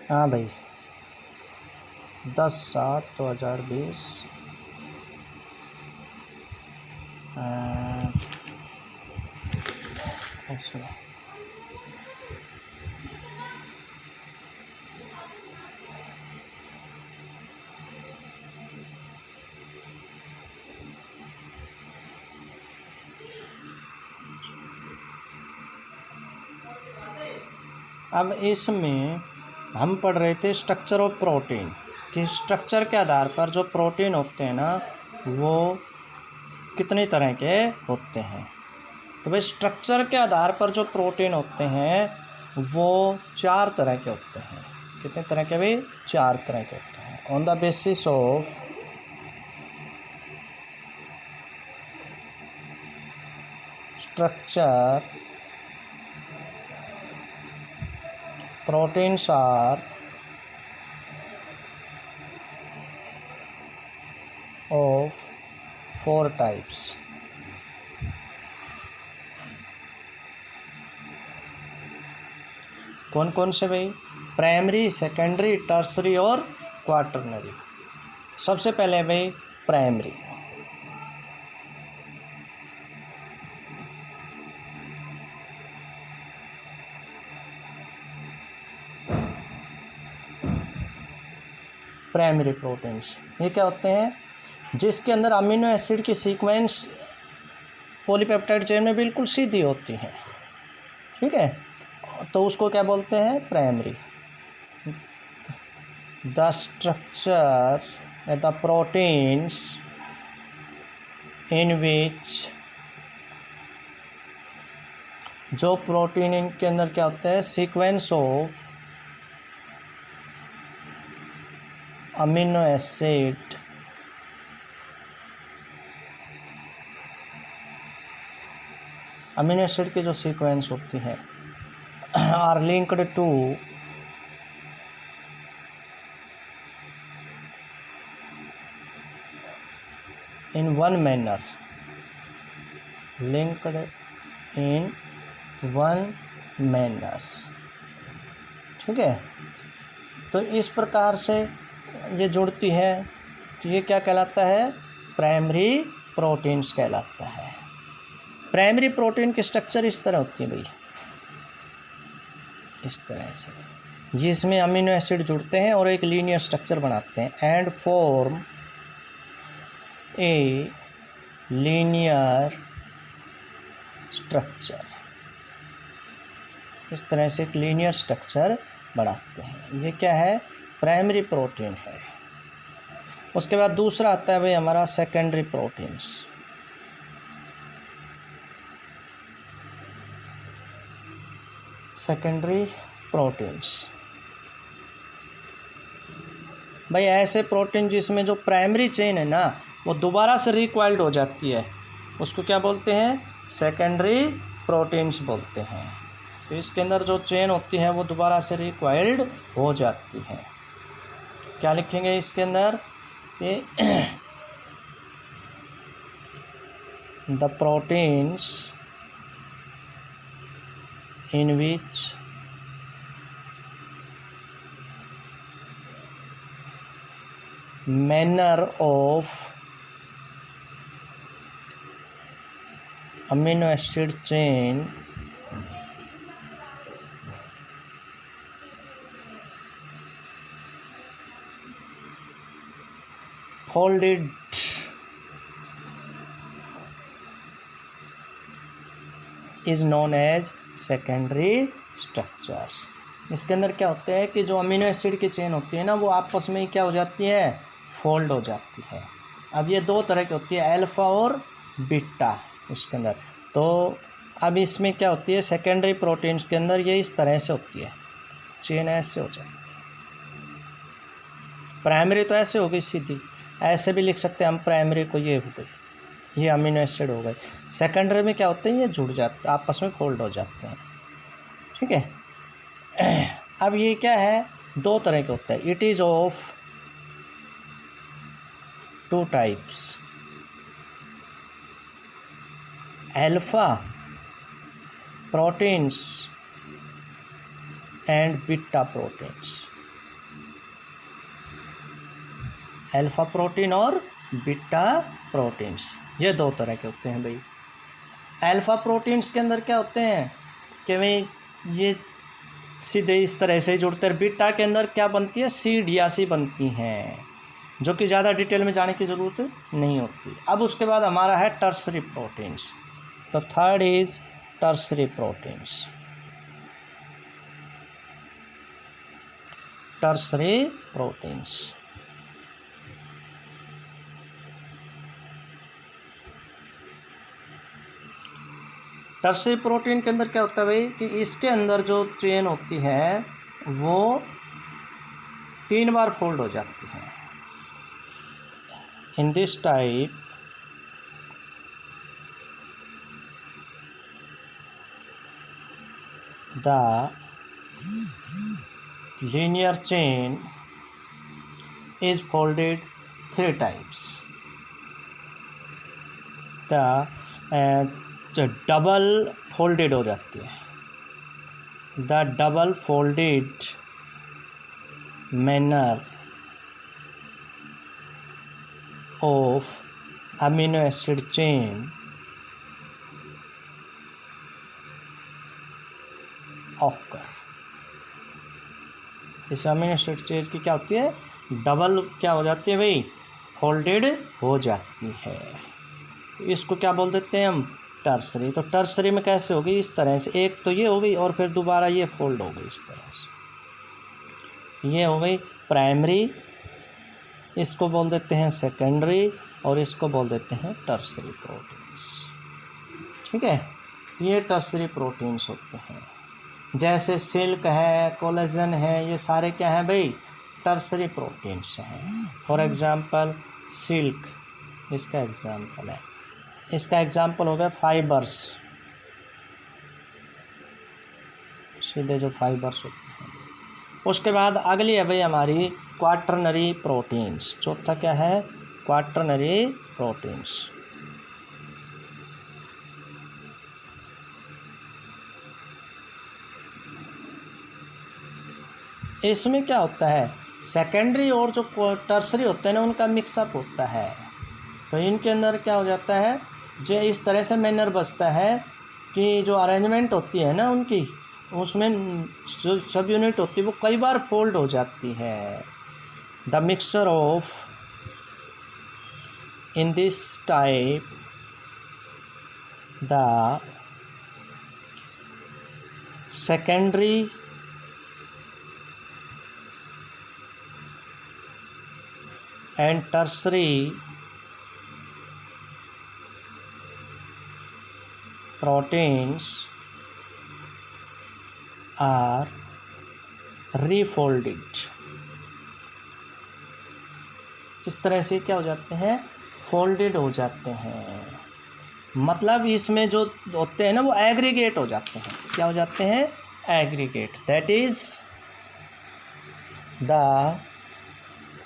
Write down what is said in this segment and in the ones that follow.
हाँ भाई, 10/7/2020। अच्छा, अब इसमें हम पढ़ रहे थे स्ट्रक्चर ऑफ प्रोटीन, कि स्ट्रक्चर के आधार पर जो प्रोटीन होते हैं ना वो कितने तरह के होते हैं। तो भाई स्ट्रक्चर के आधार पर जो प्रोटीन होते हैं वो 4 तरह के होते हैं। कितने तरह के भाई? 4 तरह के होते हैं। On the basis of structure proteins are of 4 types. कौन कौन से भाई? प्राइमरी, सेकेंडरी, टर्सरी और क्वाटरनरी। सबसे पहले भाई प्राइमरी। प्राइमरी प्रोटीन्स ये क्या होते हैं? जिसके अंदर अमीनो एसिड की सीक्वेंस पॉलीपेप्टाइड चेन में बिल्कुल सीधी होती है। ठीक है, तो उसको क्या बोलते हैं? Primary. The structure the proteins in which, जो प्रोटीन इनके अंदर क्या होता है? Sequence of amino acid amino acid की जो सीक्वेंस होती है are linked to in one manner, linked in one manner. ठीक है, तो इस प्रकार से ये जुड़ती है, तो ये क्या कहलाता है? प्राइमरी प्रोटीन्स कहलाता है। प्राइमरी प्रोटीन की स्ट्रक्चर इस तरह होती है भाई, इस तरह से, जिसमें अमीनो एसिड जुड़ते हैं और एक लीनियर स्ट्रक्चर बनाते हैं and form a linear structure. इस तरह से एक लीनियर स्ट्रक्चर बनाते हैं। ये क्या है? प्राइमरी प्रोटीन है। उसके बाद दूसरा आता है भाई हमारा सेकेंडरी प्रोटीन्स। सेकेंडरी प्रोटीन्स भाई ऐसे प्रोटीन जिसमें जो प्राइमरी चेन है ना वो दोबारा से रिक्वाइल्ड हो जाती है, उसको क्या बोलते हैं? सेकेंडरी प्रोटीन्स बोलते हैं। तो इसके अंदर जो चेन होती है वो दोबारा से रिक्वाइल्ड हो जाती है। क्या लिखेंगे इसके अंदर? ये the proteins in which manner of amino acid chain folded is known as secondary structures। इसके अंदर क्या होता है कि जो अमीनो एसिड की चेन होती है ना वो आपस में क्या हो जाती है? फोल्ड हो जाती है। अब ये 2 तरह की होती है, अल्फा और बीटा इसके अंदर। तो अब इसमें क्या होती है? सेकेंडरी प्रोटीन्स के अंदर ये इस तरह से होती है, चेन ऐसे हो जाए। प्राइमरी तो ऐसे हो गई सीधी, ऐसे भी लिख सकते हैं हम प्राइमरी को, ये हो गई, ये अमीनो एसिड हो गए। सेकेंडरी में क्या होते हैं? ये जुड़ जाते हैं, आपस में फोल्ड हो जाते हैं। ठीक है, अब ये क्या है? 2 तरह के होता है। It is of 2 types, alpha proteins and beta proteins. Alpha protein और बीटा प्रोटीन्स, ये दो तरह के होते हैं भाई। अल्फा प्रोटीन्स के अंदर क्या होते हैं कि भाई ये सीधे इस तरह से जुड़ते हैं। बीटा के अंदर क्या बनती है, सी डियासी बनती हैं, जो कि ज़्यादा डिटेल में जाने की ज़रूरत नहीं होती। अब उसके बाद हमारा है टर्सरी प्रोटीन्स। तो third is tertiary proteins. Tertiary proteins tertiary protein के अंदर क्या होता है भाई कि इसके अंदर जो चेन होती है वो 3 बार फोल्ड हो जाती है। In this type the linear chain is folded 3 times. जो डबल फोल्डेड हो जाती है, the double folded manner of amino acid chain occur. इस अमीनो एसिड चेन की क्या होती है, डबल क्या हो जाती है भाई, फोल्डेड हो जाती है। इसको क्या बोल देते हैं हम, टर्सरी। तो टर्सरी में कैसे होगी, इस तरह से, एक तो ये हो गई और फिर दोबारा ये फोल्ड हो गई इस तरह से, ये हो गई प्राइमरी, इसको बोल देते हैं सेकेंडरी और इसको बोल देते हैं टर्सरी प्रोटीन्स। ठीक है, तो ये टर्सरी प्रोटीन्स होते हैं। जैसे सिल्क है, कोलेजन है, ये सारे क्या हैं भाई, टर्सरी प्रोटीन्स हैं। फॉर एग्जांपल सिल्क इसका एग्जांपल है। इसका एग्जांपल हो गया फाइबर्स, सीधे जो फाइबर्स होते हैं। उसके बाद अगली है भाई हमारी क्वाटरनरी प्रोटीन्स। चौथा क्या है, क्वाटरनरी प्रोटीन्स। इसमें क्या होता है, सेकेंडरी और जो टर्सरी होते हैं ना उनका मिक्सअप होता है। तो इनके अंदर क्या हो जाता है, जो इस तरह से मैनर बचता है कि जो अरेंजमेंट होती है ना उनकी, उसमें जो सब यूनिट होती है वो कई बार फोल्ड हो जाती है। The mixture of in this type the secondary and tertiary proteins are refolded। इस तरह से क्या हो जाते हैं, फोल्डेड हो जाते हैं। मतलब इसमें जो होते हैं ना वो एग्रीगेट हो जाते हैं। क्या हो जाते हैं, aggregate. That is the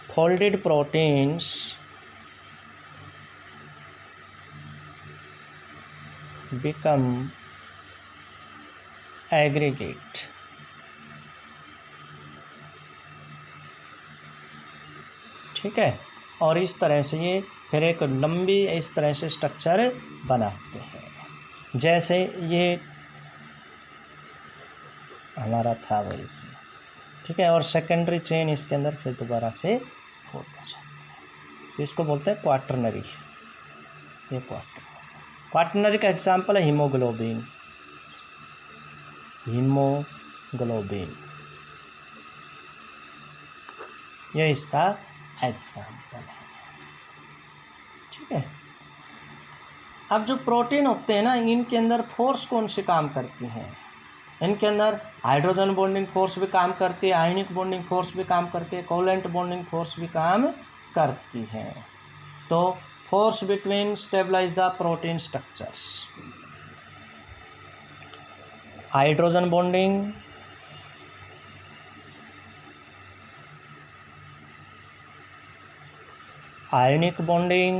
folded proteins become aggregate। ठीक है, और इस तरह से ये फिर एक लंबी इस तरह से स्ट्रक्चर बनाते हैं। जैसे ये हमारा था वही इसमें। ठीक है, और सेकेंडरी चेन इसके अंदर फिर दोबारा से फोल्ड हो जाती है। तो इसको बोलते हैं क्वाटरनरी। ये क्वाटरनरी का एग्जाम्पल है हीमोग्लोबिन। हीमोग्लोबिन ये इसका एग्जाम्पल है। ठीक है, अब जो प्रोटीन होते हैं ना इनके अंदर फोर्स कौन से काम करती हैं, इनके अंदर हाइड्रोजन बॉन्डिंग फोर्स भी काम करती है, आयनिक बॉन्डिंग फोर्स भी काम करती है, कोवेलेंट बॉन्डिंग फोर्स भी काम करती है। तो force between stabilize the protein structures, hydrogen bonding, ionic bonding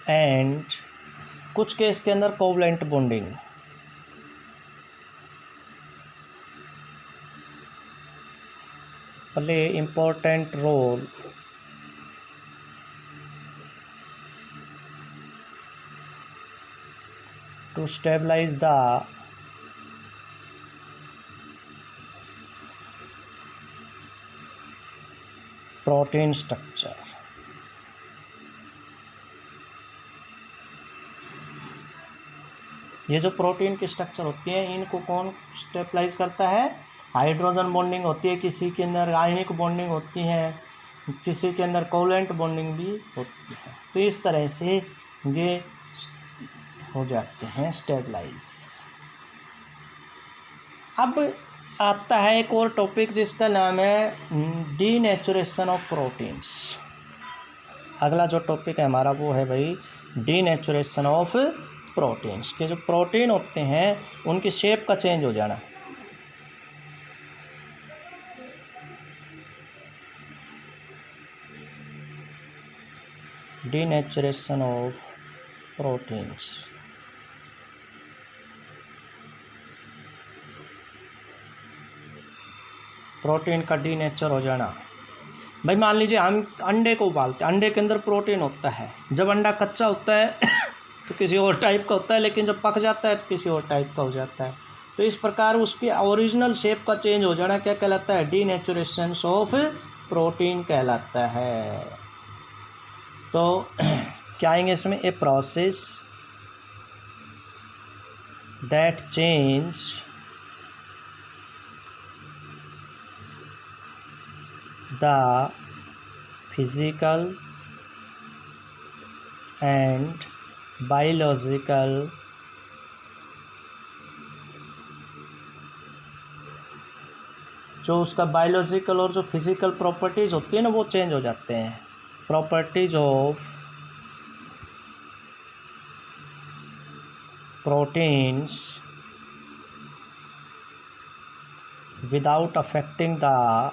and कुछ केस के अंदर covalent bonding. Play important role to stabilize the protein structure. ये जो प्रोटीन की स्ट्रक्चर होती है इनको कौन स्टेबलाइज करता है? हाइड्रोजन बॉन्डिंग होती है, किसी के अंदर आयनिक बॉन्डिंग होती है, किसी के अंदर कोवलेंट बॉन्डिंग भी होती है। तो इस तरह से ये हो जाते हैं स्टेबलाइज। अब आता है एक और टॉपिक जिसका नाम है डीनेचुरेशन ऑफ प्रोटीन्स। अगला जो टॉपिक है हमारा वो है भाई डीनेचुरेशन ऑफ प्रोटीन्स के जो प्रोटीन होते हैं उनकी शेप का चेंज हो जाना। डीनेचुरेशन ऑफ प्रोटीन्स, प्रोटीन का डीनेचर हो जाना। भाई मान लीजिए हम अंडे को उबालते हैं, अंडे के अंदर प्रोटीन होता है। जब अंडा कच्चा होता है तो किसी और टाइप का होता है, लेकिन जब पक जाता है तो किसी और टाइप का हो जाता है। तो इस प्रकार उसकी ओरिजिनल शेप का चेंज हो जाना क्या कहलाता है? डीनेचुरेशन ऑफ प्रोटीन कहलाता है। तो क्या आएंगे इसमें? A process that change the physical and biological जो उसका बायोलॉजिकल और जो फिजिकल प्रॉपर्टीज होती है ना वो चेंज हो जाते हैं। Properties of proteins without affecting the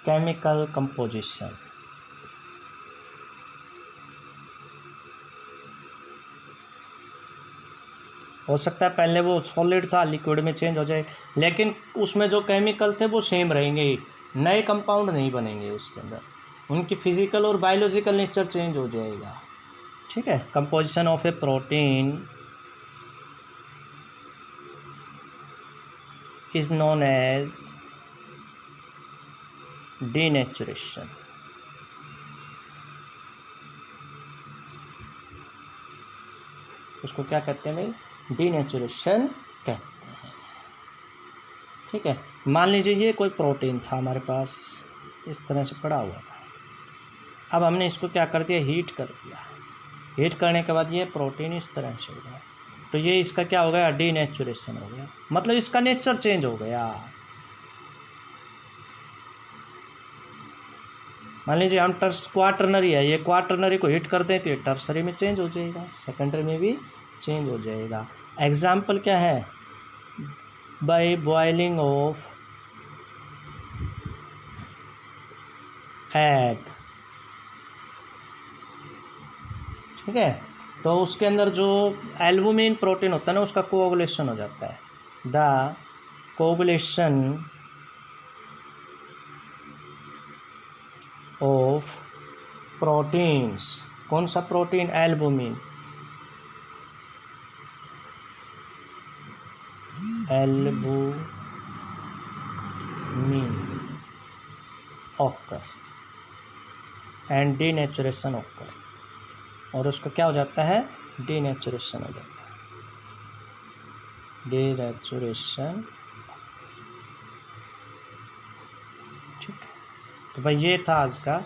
chemical composition. हो सकता है पहले वो सॉलिड था लिक्विड में चेंज हो जाए, लेकिन उसमें जो केमिकल थे वो सेम रहेंगे, नए कंपाउंड नहीं बनेंगे उसके अंदर, उनकी फिजिकल और बायोलॉजिकल नेचर चेंज हो जाएगा। ठीक है। Composition of a protein is known as denaturation. उसको क्या कहते हैं भाई? डीनेचुरेशन कहते हैं। ठीक है। मान लीजिए ये कोई प्रोटीन था हमारे पास, इस तरह से पड़ा हुआ था। अब हमने इसको क्या कर दिया? हीट कर दिया। हीट करने के बाद ये प्रोटीन इस तरह से हो गया, तो ये इसका क्या हो गया? डीनेचुरेशन हो गया, मतलब इसका नेचर चेंज हो गया। मान लीजिए हम क्वाटरनरी है, ये क्वाटरनरी को हीट कर दें तो ये टर्सरी में चेंज हो जाएगा, सेकेंडरी में भी चेंज हो जाएगा। एग्जाम्पल क्या है? By boiling of egg. ठीक है। तो उसके अंदर जो एल्बुमिन प्रोटीन होता है ना उसका कोगुलेशन हो जाता है। द कोगुलेशन ऑफ प्रोटीन्स, कौन सा protein? Albumin. Albumin occur and denaturation occur, और उसका क्या हो जाता है? डीनेचुरेशन हो जाता है। डीनेचुरेशन। ठीक है। तो भाई ये था आज का